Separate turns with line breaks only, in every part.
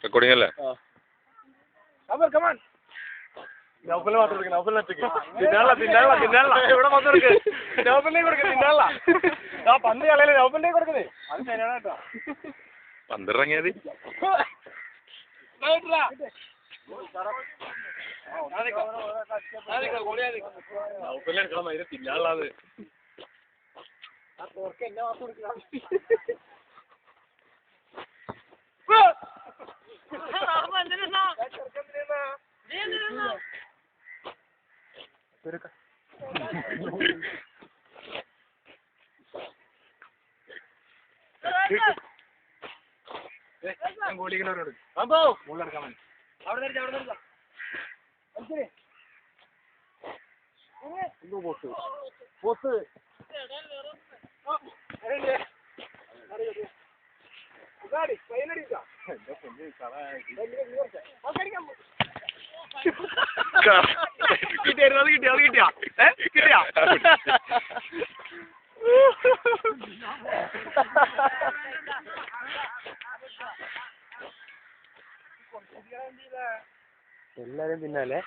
Recording അല്ലേ?
നൗഫലിനെ മാത്രം കൊടുക്ക്, നൗഫലിനെ ഒറ്റയ്ക്ക്. ഇവിടെ മൊത്തം കൊടുക്ക്. നൗഫലിനെ കൊടുക്ക്, തിന്നാള. ആ പന്ത് കളയല്ലേ, നൗഫലിനെ കൊടുക്കുന്നേ. അത് ശരിയാണ് കേട്ടോ.
പന്തിറങ്ങിയത്
നൗഫലിനെ എടുക്കണം, അതിന് തിന്നാളത്. എന്നെ മാത്രം കൊടുക്കണം. ഞാൻ ഗോളിക്കുന്നവരോട് ഗോളെടുക്കാൻ വേണ്ടി എന്തോ പോത്ത് പോത്ത് കിട്ടിയാ എല്ലാരും പിന്നാലെ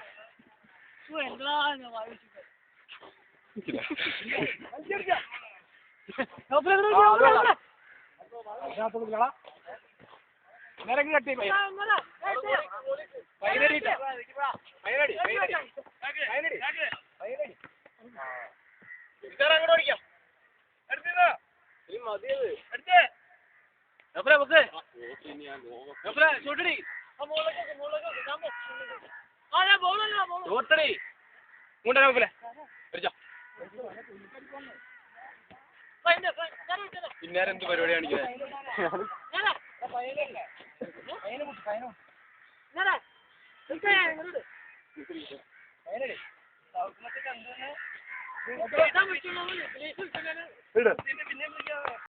കട്ടി പിന്നാരെന്ത് പരിപാടി കാണിക്കുന്നത്?